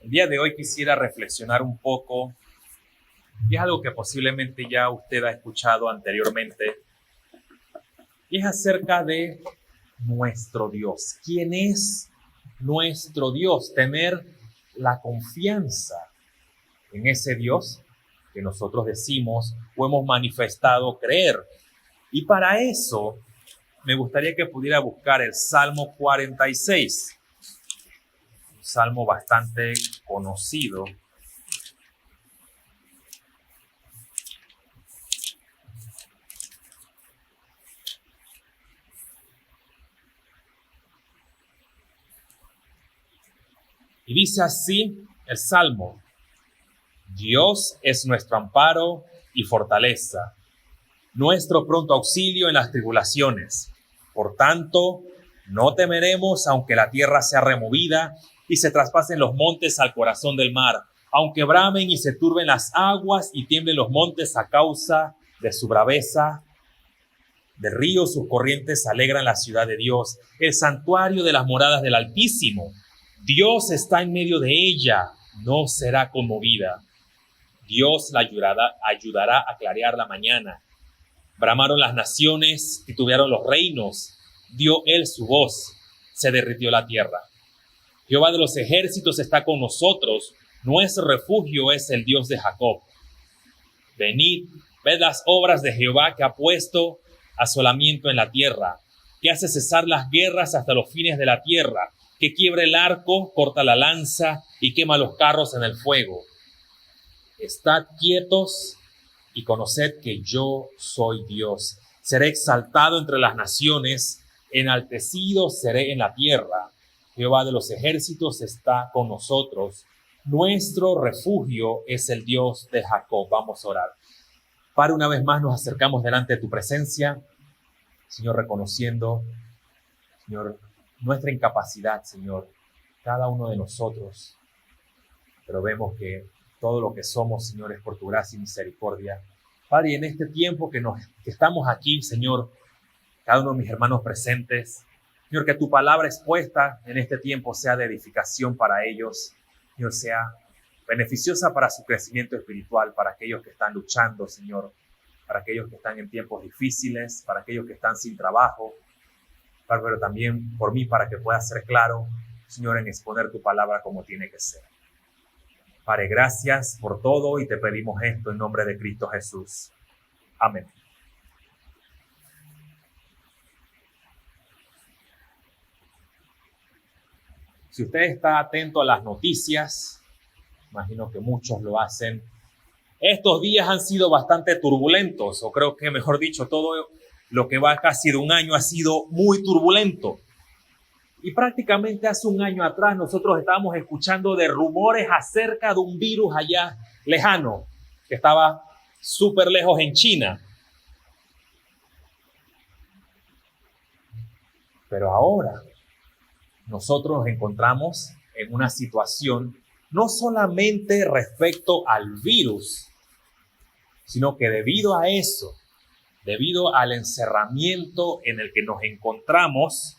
El día de hoy quisiera reflexionar un poco, y es algo que posiblemente ya usted ha escuchado anteriormente, y es acerca de nuestro Dios. ¿Quién es nuestro Dios? Tener la confianza en ese Dios que nosotros decimos o hemos manifestado creer. Y para eso me gustaría que pudiera buscar el Salmo 46, un salmo bastante conocido. Y dice así el Salmo: Dios es nuestro amparo y fortaleza, nuestro pronto auxilio en las tribulaciones. Por tanto, no temeremos aunque la tierra sea removida y se traspasen los montes al corazón del mar, aunque bramen y se turben las aguas y tiemblen los montes a causa de su braveza. De ríos sus corrientes alegran la ciudad de Dios, el santuario de las moradas del Altísimo. Dios está en medio de ella, no será conmovida. Dios la ayudará a clarear la mañana. Bramaron las naciones, titubearon los reinos. Dio él su voz, se derritió la tierra. Jehová de los ejércitos está con nosotros, nuestro refugio es el Dios de Jacob. Venid, ved las obras de Jehová, que ha puesto asolamiento en la tierra, que hace cesar las guerras hasta los fines de la tierra, que quiebra el arco, corta la lanza y quema los carros en el fuego. Estad quietos y conoced que yo soy Dios. Seré exaltado entre las naciones, enaltecido seré en la tierra. Jehová de los ejércitos está con nosotros. Nuestro refugio es el Dios de Jacob. Vamos a orar. Padre, una vez más nos acercamos delante de tu presencia, Señor, reconociendo, Señor, nuestra incapacidad, Señor, cada uno de nosotros. Pero vemos que todo lo que somos, Señor, es por tu gracia y misericordia. Padre, y en este tiempo que estamos aquí, Señor, cada uno de mis hermanos presentes, Señor, que tu palabra expuesta en este tiempo sea de edificación para ellos, Señor, sea beneficiosa para su crecimiento espiritual, para aquellos que están luchando, Señor, para aquellos que están en tiempos difíciles, para aquellos que están sin trabajo, Padre, pero también por mí, para que pueda ser claro, Señor, en exponer tu palabra como tiene que ser. Padre, gracias por todo y te pedimos esto en nombre de Cristo Jesús. Amén. Si usted está atento a las noticias, imagino que muchos lo hacen, estos días han sido bastante turbulentos, o creo que mejor dicho, todo lo que va casi de un año ha sido muy turbulento. Y prácticamente hace un año atrás nosotros estábamos escuchando de rumores acerca de un virus allá lejano, que estaba súper lejos en China. Pero ahora nosotros nos encontramos en una situación no solamente respecto al virus, sino que debido a eso, debido al encerramiento en el que nos encontramos,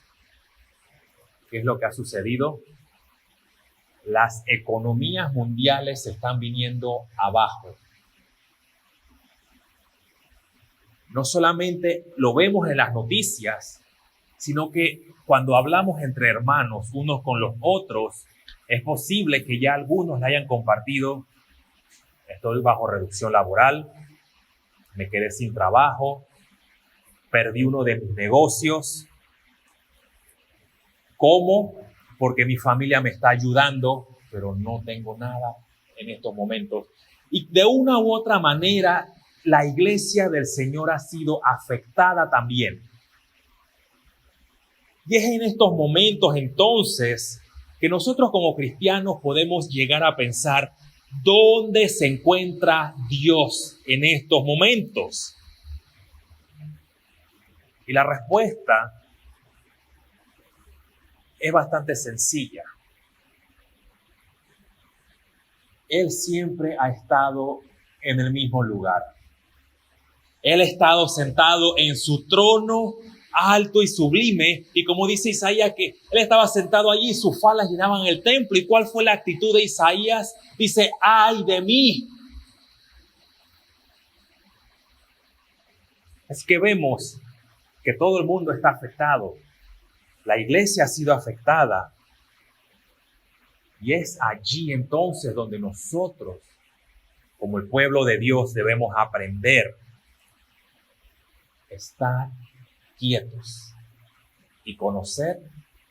¿qué es lo que ha sucedido? Las economías mundiales se están viniendo abajo. No solamente lo vemos en las noticias, sino que cuando hablamos entre hermanos, unos con los otros, es posible que ya algunos la hayan compartido. Estoy bajo reducción laboral, me quedé sin trabajo, perdí uno de mis negocios. ¿Cómo? Porque mi familia me está ayudando, pero no tengo nada en estos momentos. Y de una u otra manera, la iglesia del Señor ha sido afectada también. Y es en estos momentos entonces que nosotros como cristianos podemos llegar a pensar, ¿dónde se encuentra Dios en estos momentos? Y la respuesta es bastante sencilla. Él siempre ha estado en el mismo lugar. Él ha estado sentado en su trono alto y sublime. Y como dice Isaías, que él estaba sentado allí y sus faldas llenaban el templo. ¿Y cuál fue la actitud de Isaías? Dice, ¡ay de mí! Es que vemos que todo el mundo está afectado. La iglesia ha sido afectada. Y es allí entonces donde nosotros, como el pueblo de Dios, debemos aprender a estar quietos y conocer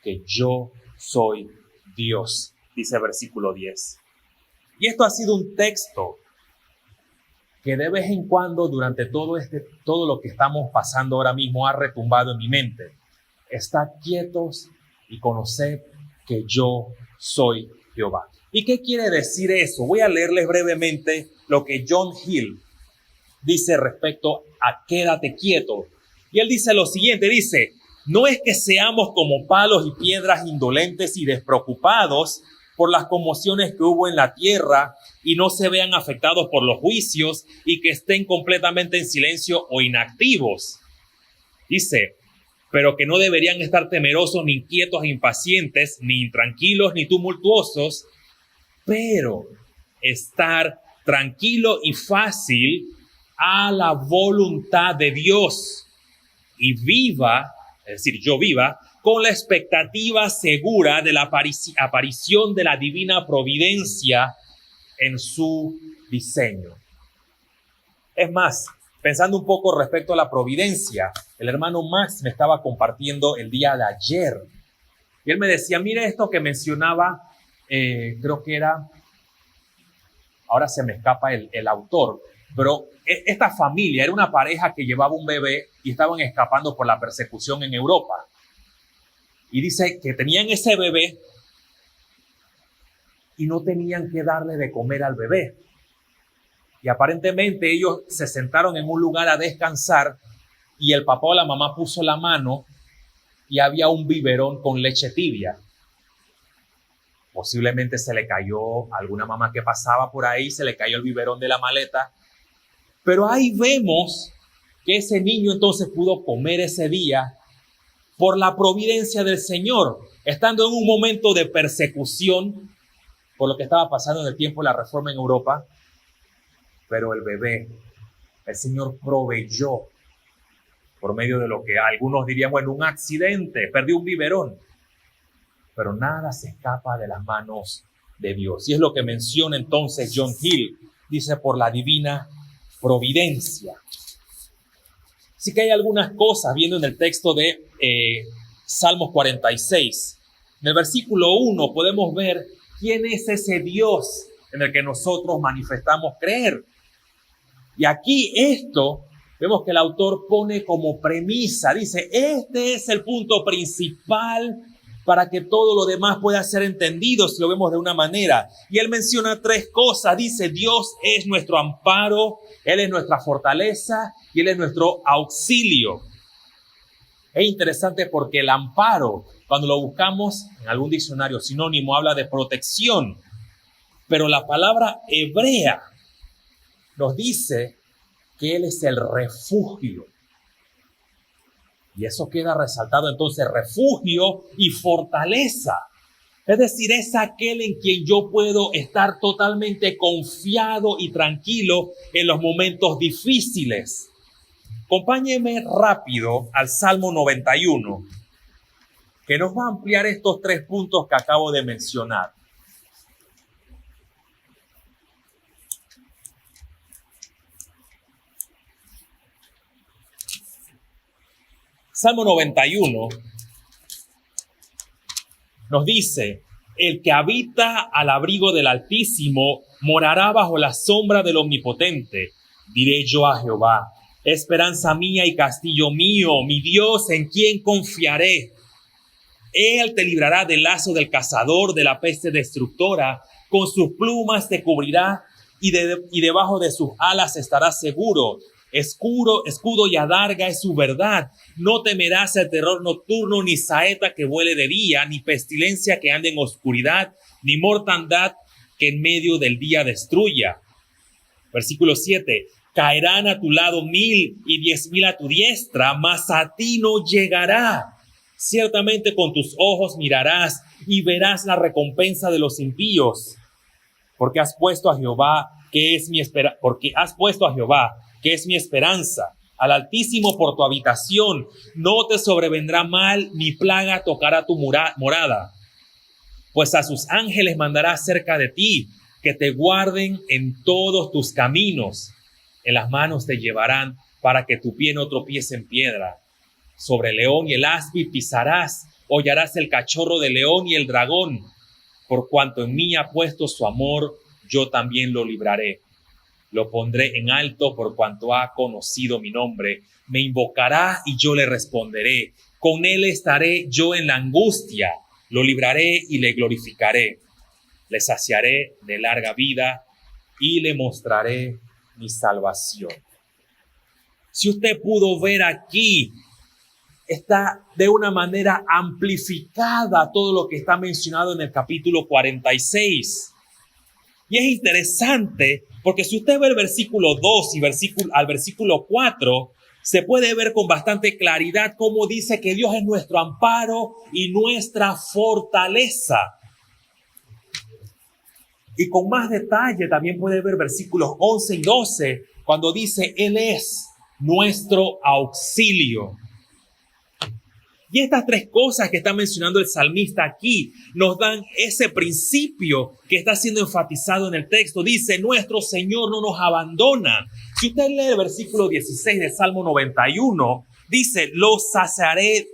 que yo soy Dios, dice el versículo 10. Y esto ha sido un texto que de vez en cuando durante todo lo que estamos pasando ahora mismo ha retumbado en mi mente. Estar quietos y conocer que yo soy Jehová. ¿Y qué quiere decir eso? Voy a leerles brevemente lo que John Hill dice respecto a quédate quieto. Y él dice lo siguiente, dice, no es que seamos como palos y piedras indolentes y despreocupados por las conmociones que hubo en la tierra y no se vean afectados por los juicios y que estén completamente en silencio o inactivos. Dice, pero que no deberían estar temerosos, ni inquietos e impacientes, ni intranquilos, ni tumultuosos, pero estar tranquilo y fácil a la voluntad de Dios y viva, es decir, yo viva, con la expectativa segura de la aparición de la divina providencia en su diseño. Es más, pensando un poco respecto a la providencia, el hermano Max me estaba compartiendo el día de ayer. Y él me decía, mire esto que mencionaba, creo que era, ahora se me escapa el autor, pero esta familia era una pareja que llevaba un bebé y estaban escapando por la persecución en Europa. Y dice que tenían ese bebé y no tenían que darle de comer al bebé. Y aparentemente ellos se sentaron en un lugar a descansar y el papá o la mamá puso la mano y había un biberón con leche tibia. Posiblemente se le cayó a alguna mamá que pasaba por ahí, se le cayó el biberón de la maleta. Pero ahí vemos que ese niño entonces pudo comer ese día por la providencia del Señor, estando en un momento de persecución por lo que estaba pasando en el tiempo de la Reforma en Europa. Pero el bebé, el Señor proveyó por medio de lo que algunos dirían, bueno, un accidente, perdió un biberón. Pero nada se escapa de las manos de Dios. Y es lo que menciona entonces John Hill. Dice, por la divina providencia. Así que hay algunas cosas viendo en el texto de Salmos 46. En el versículo 1 podemos ver quién es ese Dios en el que nosotros manifestamos creer. Y aquí vemos que el autor pone como premisa, dice, este es el punto principal para que todo lo demás pueda ser entendido, si lo vemos de una manera. Y él menciona 3 cosas, dice, Dios es nuestro amparo, Él es nuestra fortaleza y Él es nuestro auxilio. Es interesante porque el amparo, cuando lo buscamos en algún diccionario sinónimo, habla de protección. Pero la palabra hebrea nos dice que Él es el refugio. Y eso queda resaltado entonces, refugio y fortaleza. Es decir, es aquel en quien yo puedo estar totalmente confiado y tranquilo en los momentos difíciles. Acompáñenme rápido al Salmo 91, que nos va a ampliar estos 3 puntos que acabo de mencionar. Salmo 91 nos dice, el que habita al abrigo del Altísimo morará bajo la sombra del Omnipotente. Diré yo a Jehová, esperanza mía y castillo mío, mi Dios en quien confiaré. Él te librará del lazo del cazador, de la peste destructora, con sus plumas te cubrirá y debajo de sus alas estarás seguro. Escudo y adarga es su verdad. No temerás el terror nocturno, ni saeta que vuele de día, ni pestilencia que ande en oscuridad, ni mortandad que en medio del día destruya. Versículo 7. Caerán a tu lado 1000 y 10,000 a tu diestra, mas a ti no llegará. Ciertamente con tus ojos mirarás y verás la recompensa de los impíos, porque has puesto a Jehová, que es mi esperanza, al Altísimo por tu habitación. No te sobrevendrá mal, ni plaga tocará tu morada, pues a sus ángeles mandará cerca de ti, que te guarden en todos tus caminos. En las manos te llevarán, para que tu pie no tropiece en piedra. Sobre el león y el áspid pisarás, hollarás el cachorro del león y el dragón. Por cuanto en mí ha puesto su amor, yo también lo libraré. Lo pondré en alto por cuanto ha conocido mi nombre. Me invocará y yo le responderé. Con él estaré yo en la angustia. Lo libraré y le glorificaré. Le saciaré de larga vida y le mostraré mi salvación. Si usted pudo ver aquí, está de una manera amplificada todo lo que está mencionado en el capítulo 46. Y es interesante porque si usted ve el versículo 2 y al versículo 4, se puede ver con bastante claridad cómo dice que Dios es nuestro amparo y nuestra fortaleza. Y con más detalle también puede ver versículos 11 y 12 cuando dice Él es nuestro auxilio. Y estas tres cosas que está mencionando el salmista aquí nos dan ese principio que está siendo enfatizado en el texto. Dice, nuestro Señor no nos abandona. Si usted lee el versículo 16 del Salmo 91, dice, lo saciaré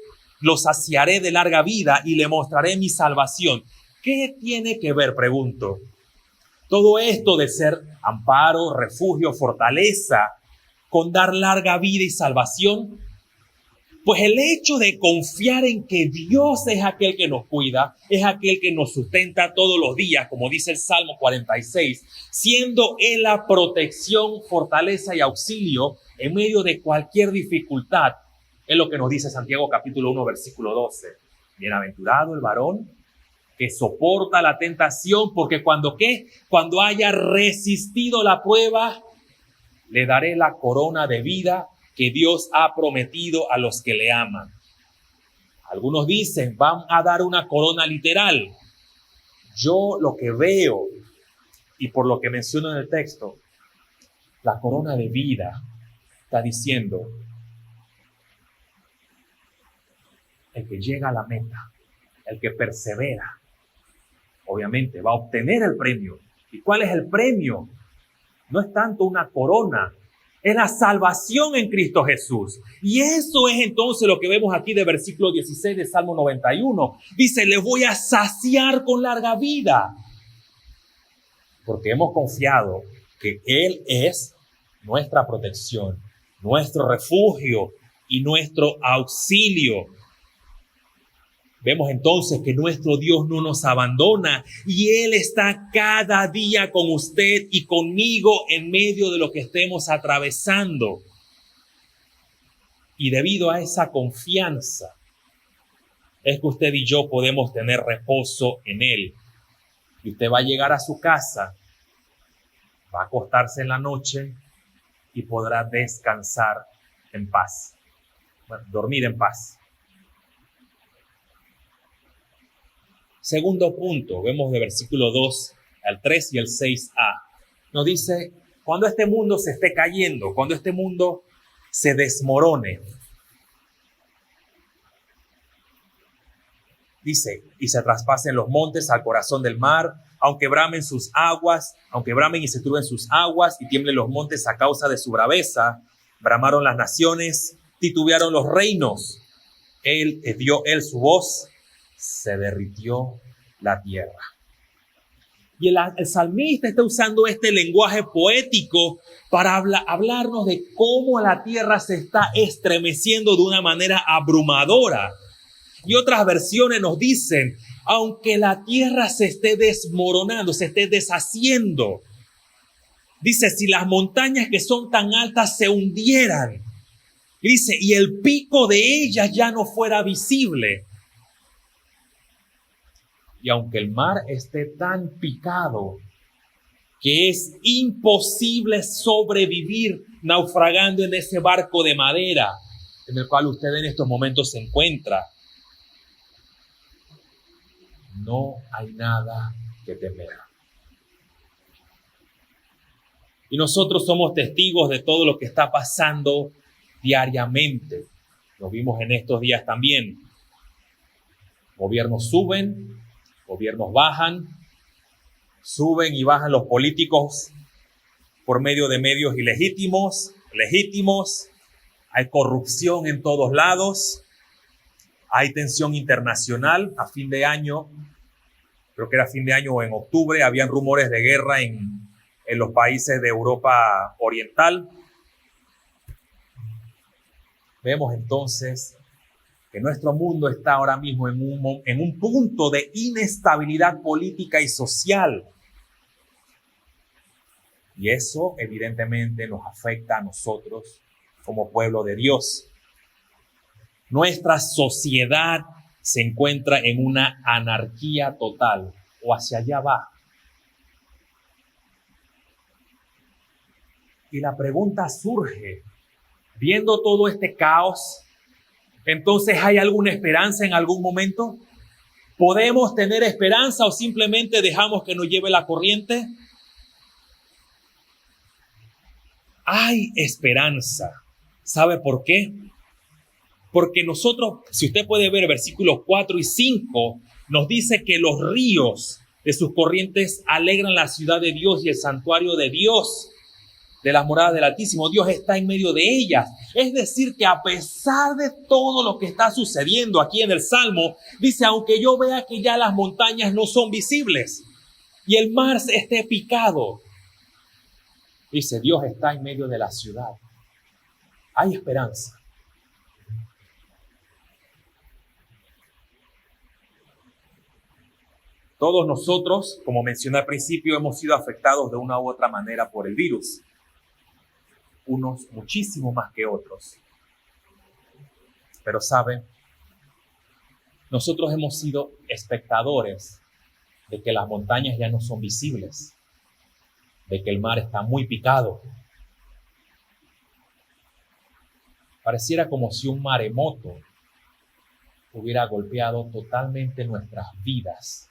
de larga vida y le mostraré mi salvación. ¿Qué tiene que ver, pregunto? Todo esto de ser amparo, refugio, fortaleza, con dar larga vida y salvación. Pues el hecho de confiar en que Dios es aquel que nos cuida, es aquel que nos sustenta todos los días, como dice el Salmo 46, siendo Él la protección, fortaleza y auxilio en medio de cualquier dificultad, es lo que nos dice Santiago capítulo 1, versículo 12. Bienaventurado el varón que soporta la tentación, porque cuando haya resistido la prueba, le daré la corona de vida que Dios ha prometido a los que le aman. Algunos dicen, van a dar una corona literal. Yo lo que veo, y por lo que menciono en el texto, la corona de vida está diciendo, el que llega a la meta, el que persevera, obviamente va a obtener el premio. ¿Y cuál es el premio? No es tanto una corona, es la salvación en Cristo Jesús. Y eso es entonces lo que vemos aquí de versículo 16 de Salmo 91. Dice, le voy a saciar con larga vida. Porque hemos confiado que Él es nuestra protección, nuestro refugio y nuestro auxilio. Vemos entonces que nuestro Dios no nos abandona y Él está cada día con usted y conmigo en medio de lo que estemos atravesando. Y debido a esa confianza, es que usted y yo podemos tener reposo en Él. Y usted va a llegar a su casa, va a acostarse en la noche y podrá descansar en paz. Bueno, dormir en paz. Segundo punto, vemos de versículo 2 al 3 y el 6a. Nos dice, cuando este mundo se esté cayendo, cuando este mundo se desmorone. Dice, y se traspasen los montes al corazón del mar, aunque bramen sus aguas, aunque bramen y se turben sus aguas y tiemblen los montes a causa de su braveza, bramaron las naciones, titubearon los reinos. Él dio su voz, se derritió la tierra. Y el salmista está usando este lenguaje poético para hablarnos de cómo la tierra se está estremeciendo de una manera abrumadora. Y otras versiones nos dicen, aunque la tierra se esté desmoronando, se esté deshaciendo. Dice, si las montañas que son tan altas se hundieran. Y dice, y el pico de ellas ya no fuera visible. Y aunque el mar esté tan picado que es imposible sobrevivir naufragando en ese barco de madera en el cual usted en estos momentos se encuentra. No hay nada que temer. Y nosotros somos testigos de todo lo que está pasando diariamente. Lo vimos en estos días también. Gobiernos suben, gobiernos bajan, suben y bajan los políticos por medio de medios ilegítimos, legítimos. Hay corrupción en todos lados. Hay tensión internacional. A fin de año, creo que era fin de año o en octubre, habían rumores de guerra en los países de Europa Oriental. Vemos entonces que nuestro mundo está ahora mismo en un punto de inestabilidad política y social. Y eso evidentemente nos afecta a nosotros como pueblo de Dios. Nuestra sociedad se encuentra en una anarquía total, o hacia allá va. Y la pregunta surge, viendo todo este caos, entonces, ¿hay alguna esperanza en algún momento? ¿Podemos tener esperanza o simplemente dejamos que nos lleve la corriente? Hay esperanza. ¿Sabe por qué? Porque nosotros, si usted puede ver versículos 4 y 5, nos dice que los ríos de sus corrientes alegran la ciudad de Dios y el santuario de Dios, de las moradas del Altísimo. Dios está en medio de ellas. Es decir, que a pesar de todo lo que está sucediendo aquí en el Salmo, dice, aunque yo vea que ya las montañas no son visibles y el mar esté picado, dice, Dios está en medio de la ciudad. Hay esperanza. Todos nosotros, como mencioné al principio, hemos sido afectados de una u otra manera por el virus. Unos muchísimo más que otros. Pero saben, nosotros hemos sido espectadores de que las montañas ya no son visibles, de que el mar está muy picado. Pareciera como si un maremoto hubiera golpeado totalmente nuestras vidas.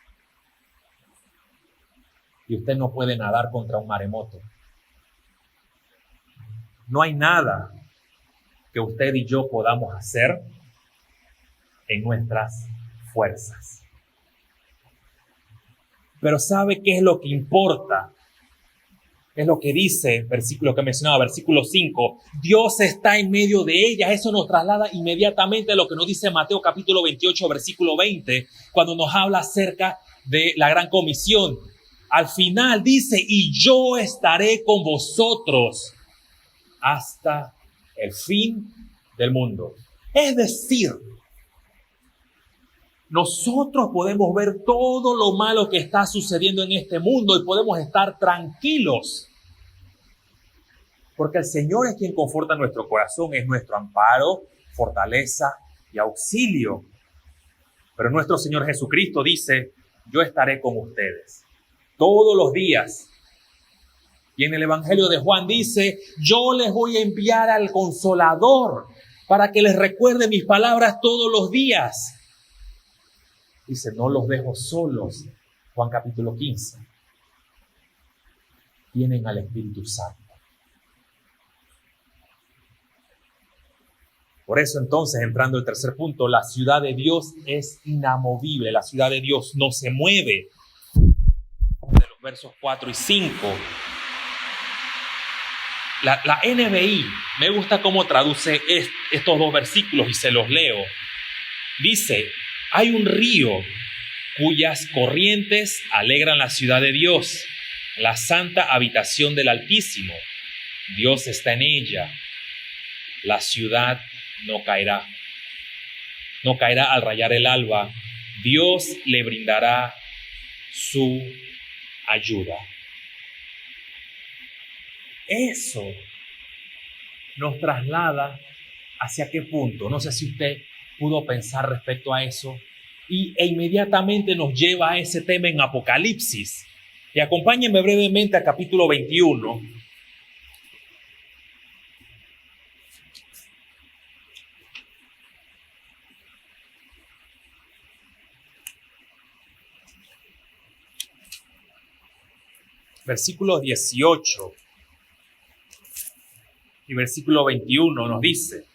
Y usted no puede nadar contra un maremoto. No hay nada que usted y yo podamos hacer en nuestras fuerzas. Pero ¿sabe qué es lo que importa? Es lo que dice, versículo que mencionaba, versículo 5. Dios está en medio de ellas. Eso nos traslada inmediatamente a lo que nos dice Mateo capítulo 28, versículo 20, cuando nos habla acerca de la gran comisión. Al final dice, y yo estaré con vosotros hasta el fin del mundo. Es decir, nosotros podemos ver todo lo malo que está sucediendo en este mundo y podemos estar tranquilos. Porque el Señor es quien conforta nuestro corazón, es nuestro amparo, fortaleza y auxilio. Pero nuestro Señor Jesucristo dice, yo estaré con ustedes todos los días. Y en el Evangelio de Juan dice, yo les voy a enviar al Consolador para que les recuerde mis palabras todos los días. Dice, no los dejo solos. Juan capítulo 15. Tienen al Espíritu Santo. Por eso entonces, entrando al tercer punto, la ciudad de Dios es inamovible. La ciudad de Dios no se mueve. De los versos 4 y 5. La NBI, me gusta cómo traduce estos dos versículos y se los leo. Dice, hay un río cuyas corrientes alegran la ciudad de Dios, la santa habitación del Altísimo. Dios está en ella. La ciudad no caerá. No caerá al rayar el alba. Dios le brindará su ayuda. Eso nos traslada hacia qué punto. No sé si usted pudo pensar respecto a eso. E inmediatamente nos lleva a ese tema en Apocalipsis. Y acompáñenme brevemente al capítulo 21. Versículos 18 y versículo 21 nos dice: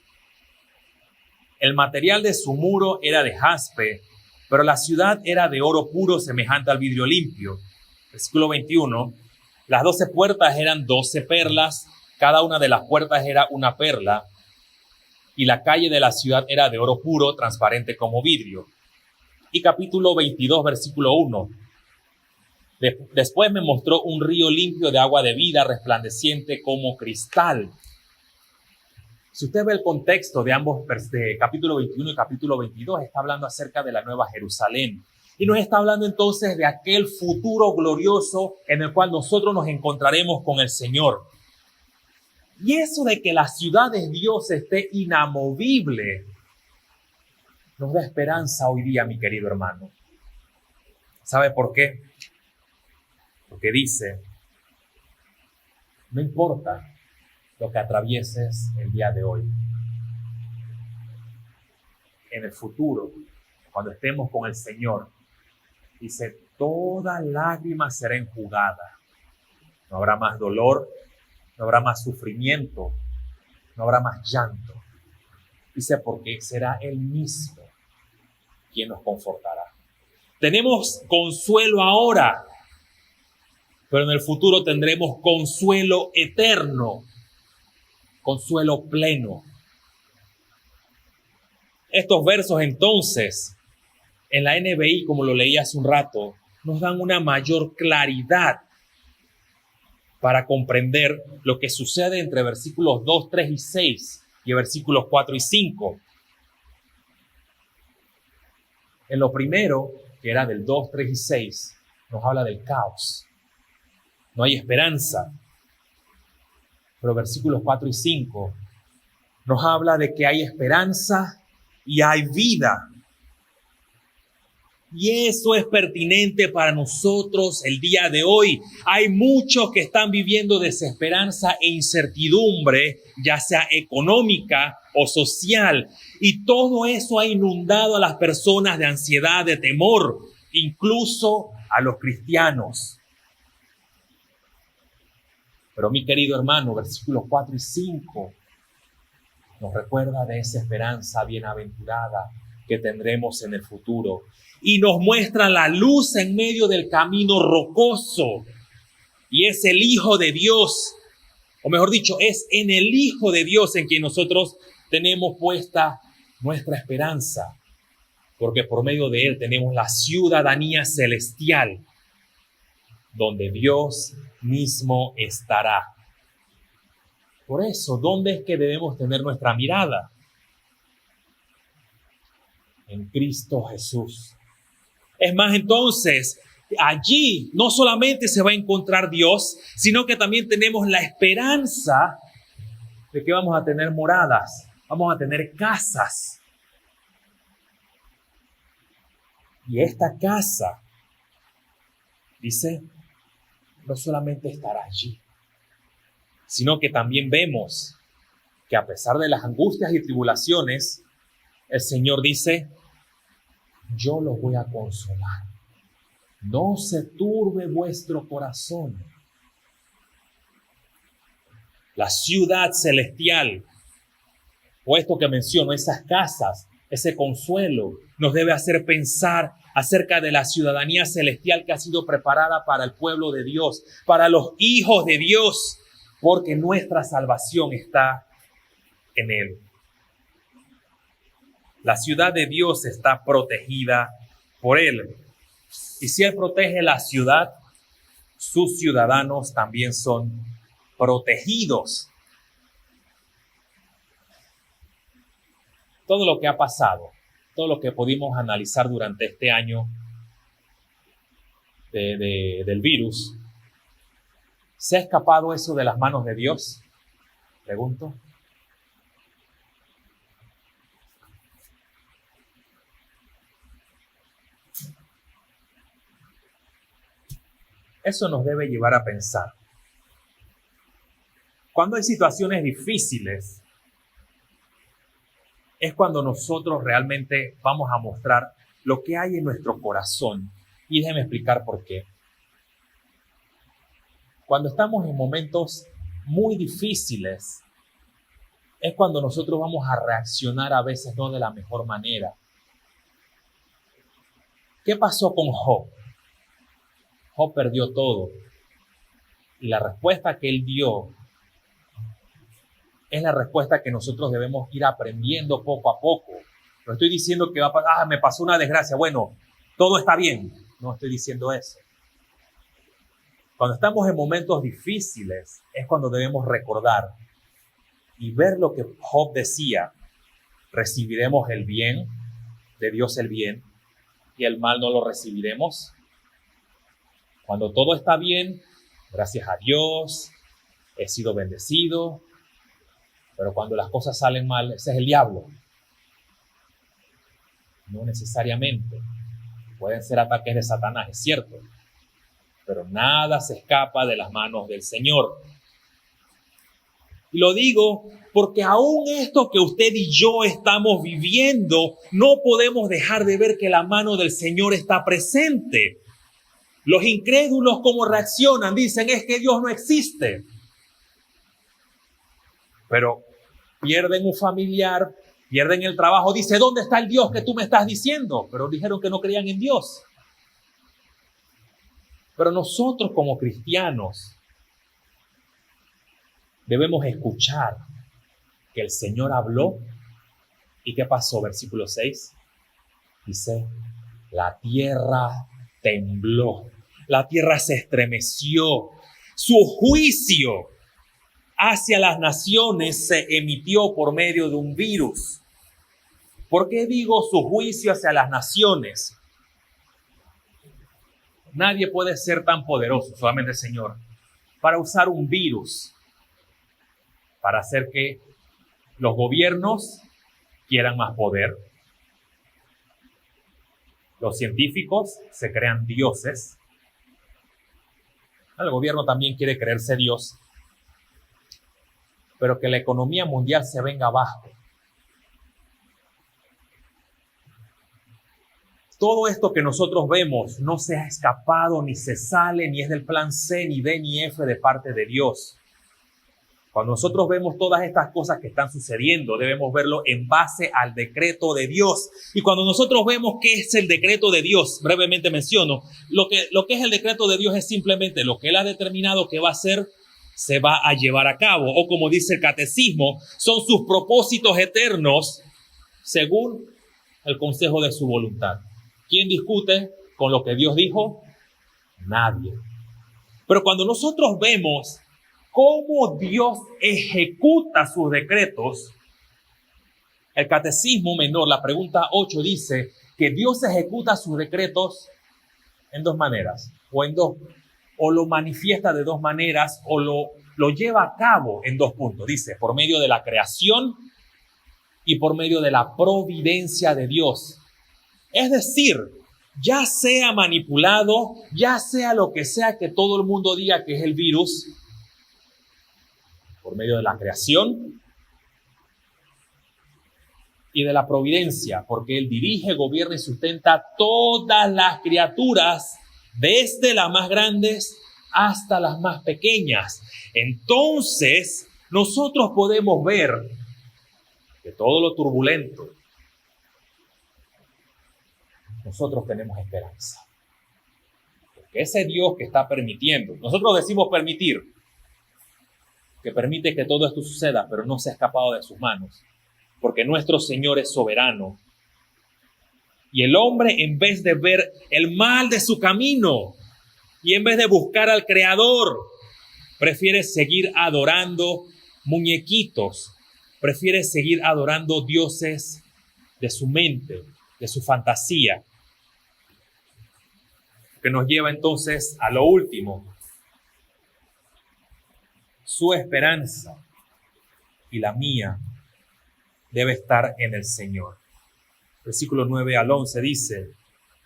el material de su muro era de jaspe, pero la ciudad era de oro puro semejante al vidrio limpio. Versículo 21, las 12 puertas eran 12 perlas, cada una de las puertas era una perla, y la calle de la ciudad era de oro puro, transparente como vidrio. Y capítulo 22, versículo 1. Después me mostró un río limpio de agua de vida, resplandeciente como cristal. Si usted ve el contexto de ambos, de capítulo 21 y capítulo 22, está hablando acerca de la Nueva Jerusalén. Y nos está hablando entonces de aquel futuro glorioso en el cual nosotros nos encontraremos con el Señor. Y eso de que la ciudad de Dios esté inamovible nos da esperanza hoy día, mi querido hermano. ¿Sabe por qué? Porque dice, no importa lo que atravieses el día de hoy. En el futuro, cuando estemos con el Señor, dice, toda lágrima será enjugada. No habrá más dolor, no habrá más sufrimiento, no habrá más llanto. Dice, porque será Él mismo quien nos confortará. Tenemos consuelo ahora, pero en el futuro tendremos consuelo eterno, consuelo pleno. Estos versos entonces, en la NBI, como lo leí hace un rato, nos dan una mayor claridad para comprender lo que sucede entre versículos 2, 3 y 6 y versículos 4 y 5. En lo primero, que era del 2, 3 y 6, nos habla del caos. No hay esperanza. Pero versículos 4 y 5 nos habla de que hay esperanza y hay vida. Y eso es pertinente para nosotros el día de hoy. Hay muchos que están viviendo desesperanza e incertidumbre, ya sea económica o social. Y todo eso ha inundado a las personas de ansiedad, de temor, incluso a los cristianos. Pero mi querido hermano, versículos 4 y 5 nos recuerda de esa esperanza bienaventurada que tendremos en el futuro. Y nos muestra la luz en medio del camino rocoso. Y es el Hijo de Dios, o mejor dicho, es en el Hijo de Dios en quien nosotros tenemos puesta nuestra esperanza. Porque por medio de Él tenemos la ciudadanía celestial, donde Dios mismo estará. Por eso, ¿dónde es que debemos tener nuestra mirada? En Cristo Jesús. Es más, entonces, allí no solamente se va a encontrar Dios, sino que también tenemos la esperanza de que vamos a tener moradas, vamos a tener casas. Y esta casa, dice, no solamente estará allí, sino que también vemos que a pesar de las angustias y tribulaciones, el Señor dice, yo los voy a consolar. No se turbe vuestro corazón. La ciudad celestial, o esto que menciono, esas casas, ese consuelo, nos debe hacer pensar acerca de la ciudadanía celestial que ha sido preparada para el pueblo de Dios, para los hijos de Dios, porque nuestra salvación está en Él. La ciudad de Dios está protegida por Él. Y si Él protege la ciudad, sus ciudadanos también son protegidos. Todo lo que ha pasado, todo lo que pudimos analizar durante este año del virus, ¿se ha escapado eso de las manos de Dios? Pregunto. Eso nos debe llevar a pensar. Cuando hay situaciones difíciles, es cuando nosotros realmente vamos a mostrar lo que hay en nuestro corazón. Y déjenme explicar por qué. Cuando estamos en momentos muy difíciles, es cuando nosotros vamos a reaccionar a veces no de la mejor manera. ¿Qué pasó con Job? Job perdió todo. Y la respuesta que él dio es la respuesta que nosotros debemos ir aprendiendo poco a poco. No estoy diciendo que me pasó una desgracia. Bueno, todo está bien. No estoy diciendo eso. Cuando estamos en momentos difíciles es cuando debemos recordar y ver lo que Job decía. Recibiremos el bien, de Dios el bien, y el mal no lo recibiremos. Cuando todo está bien, gracias a Dios, he sido bendecido. Pero cuando las cosas salen mal, ese es el diablo. No necesariamente. Pueden ser ataques de Satanás, es cierto. Pero nada se escapa de las manos del Señor. Y lo digo porque aún esto que usted y yo estamos viviendo, no podemos dejar de ver que la mano del Señor está presente. Los incrédulos, ¿cómo reaccionan? Dicen, es que Dios no existe. Pero pierden un familiar, pierden el trabajo. Dice, ¿dónde está el Dios que tú me estás diciendo? Pero dijeron que no creían en Dios. Pero nosotros como cristianos debemos escuchar que el Señor habló. ¿Y qué pasó? Versículo 6. Dice, la tierra tembló. La tierra se estremeció. Su juicio hacia las naciones se emitió por medio de un virus. ¿Por qué digo su juicio hacia las naciones? Nadie puede ser tan poderoso, solamente el Señor, para usar un virus, para hacer que los gobiernos quieran más poder. Los científicos se crean dioses. El gobierno también quiere creerse Dios. Pero que la economía mundial se venga abajo. Todo esto que nosotros vemos no se ha escapado, ni se sale, ni es del plan C, ni D, ni F de parte de Dios. Cuando nosotros vemos todas estas cosas que están sucediendo, debemos verlo en base al decreto de Dios. Y cuando nosotros vemos qué es el decreto de Dios, brevemente menciono, lo que es el decreto de Dios es simplemente lo que Él ha determinado que va a hacer, se va a llevar a cabo. O como dice el catecismo, son sus propósitos eternos según el consejo de su voluntad. ¿Quién discute con lo que Dios dijo? Nadie. Pero cuando nosotros vemos cómo Dios ejecuta sus decretos, el catecismo menor, la pregunta 8, dice que Dios ejecuta sus decretos en dos maneras, o lo manifiesta de dos maneras, o lo lleva a cabo en dos puntos. Dice, por medio de la creación y por medio de la providencia de Dios. Es decir, ya sea manipulado, ya sea lo que sea que todo el mundo diga que es el virus, por medio de la creación y de la providencia, porque Él dirige, gobierna y sustenta todas las criaturas, desde las más grandes hasta las más pequeñas. Entonces, nosotros podemos ver que todo lo turbulento, nosotros tenemos esperanza. Porque ese Dios que está permitiendo, nosotros decimos permitir, que permite que todo esto suceda, pero no se ha escapado de sus manos, porque nuestro Señor es soberano. Y el hombre, en vez de ver el mal de su camino y en vez de buscar al Creador, prefiere seguir adorando muñequitos, prefiere seguir adorando dioses de su mente, de su fantasía. Que nos lleva entonces a lo último. Su esperanza y la mía debe estar en el Señor. Versículo 9 al 11 dice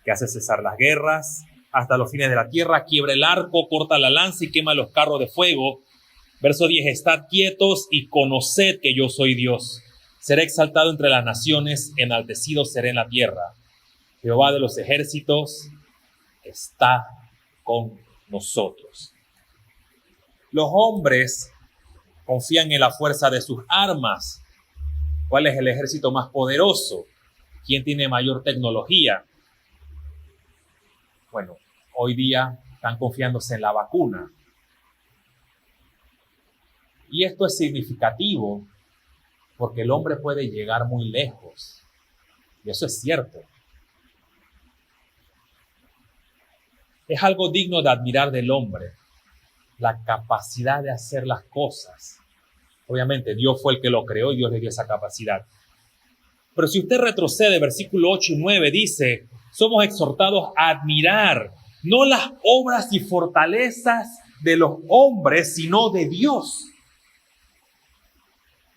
que hace cesar las guerras, hasta los fines de la tierra, quiebra el arco, corta la lanza y quema los carros de fuego. Verso 10, estad quietos y conoced que yo soy Dios. Seré exaltado entre las naciones, enaltecido seré en la tierra. Jehová de los ejércitos está con nosotros. Los hombres confían en la fuerza de sus armas. ¿Cuál es el ejército más poderoso? ¿Quién tiene mayor tecnología? Bueno, hoy día están confiándose en la vacuna. Y esto es significativo porque el hombre puede llegar muy lejos. Y eso es cierto. Es algo digno de admirar del hombre, la capacidad de hacer las cosas. Obviamente, Dios fue el que lo creó y Dios le dio esa capacidad. Pero si usted retrocede, versículo 8 y 9 dice, somos exhortados a admirar no las obras y fortalezas de los hombres, sino de Dios.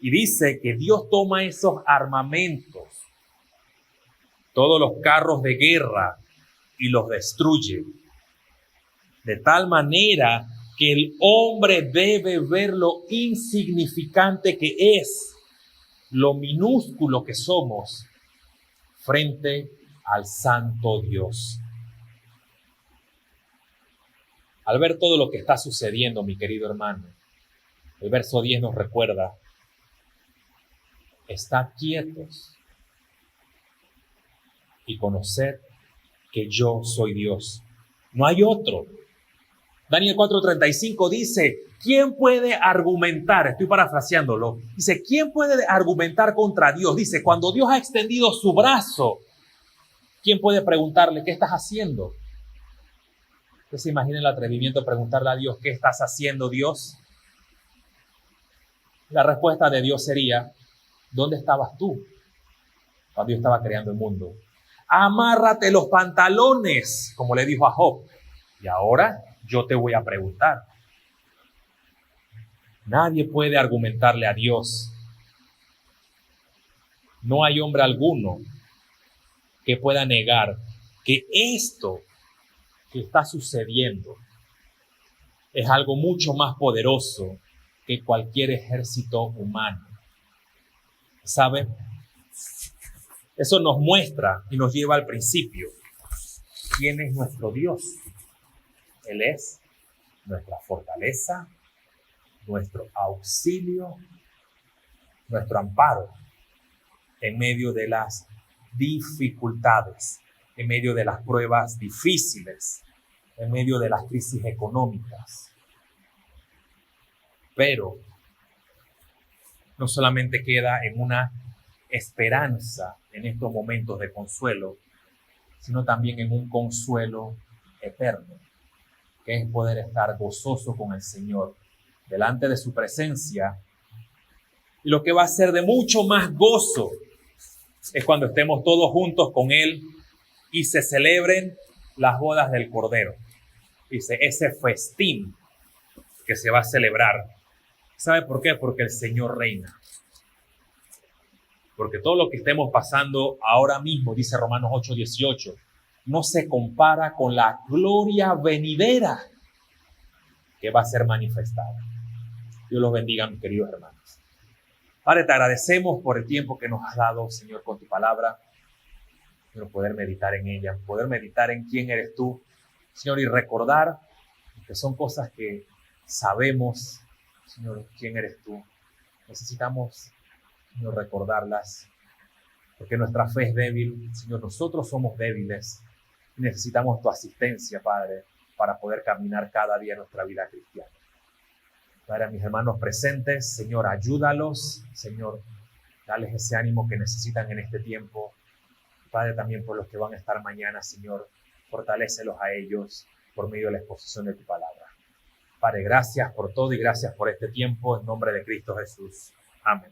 Y dice que Dios toma esos armamentos, todos los carros de guerra, y los destruye. De tal manera que el hombre debe ver lo insignificante que es, lo minúsculo que somos frente al santo Dios. Al ver todo lo que está sucediendo, mi querido hermano, el verso 10 nos recuerda, estad quietos y conoced que yo soy Dios. No hay otro. Daniel 4:35 dice, ¿quién puede argumentar? Estoy parafraseándolo. Dice, ¿quién puede argumentar contra Dios? Dice, cuando Dios ha extendido su brazo, ¿quién puede preguntarle, ¿qué estás haciendo? ¿Usted se imagina el atrevimiento de preguntarle a Dios, ¿qué estás haciendo, Dios? La respuesta de Dios sería, ¿dónde estabas tú cuando yo estaba creando el mundo? Amárrate los pantalones, como le dijo a Job. Y ahora yo te voy a preguntar. Nadie puede argumentarle a Dios. No hay hombre alguno que pueda negar que esto que está sucediendo es algo mucho más poderoso que cualquier ejército humano. ¿Sabe? Eso nos muestra y nos lleva al principio. ¿Quién es nuestro Dios? Él es nuestra fortaleza, nuestro auxilio, nuestro amparo en medio de las dificultades, en medio de las pruebas difíciles, en medio de las crisis económicas. Pero no solamente queda en una esperanza en estos momentos de consuelo, sino también en un consuelo eterno, que es poder estar gozoso con el Señor, delante de su presencia. Y lo que va a ser de mucho más gozo es cuando estemos todos juntos con Él y se celebren las bodas del Cordero. Dice, ese festín que se va a celebrar. ¿Sabe por qué? Porque el Señor reina. Porque todo lo que estemos pasando ahora mismo, dice Romanos 8:18, no se compara con la gloria venidera que va a ser manifestada. Dios los bendiga, mis queridos hermanos. Padre, te agradecemos por el tiempo que nos has dado, Señor, con tu palabra. Señor, poder meditar en ella, poder meditar en quién eres tú, Señor, y recordar que son cosas que sabemos, Señor, quién eres tú. Necesitamos, Señor, recordarlas, porque nuestra fe es débil. Señor, nosotros somos débiles y necesitamos tu asistencia, Padre, para poder caminar cada día nuestra vida cristiana. Padre, a mis hermanos presentes, Señor, ayúdalos, Señor, dales ese ánimo que necesitan en este tiempo. Padre, también por los que van a estar mañana, Señor, fortalécelos a ellos por medio de la exposición de tu palabra. Padre, gracias por todo y gracias por este tiempo, en nombre de Cristo Jesús. Amén.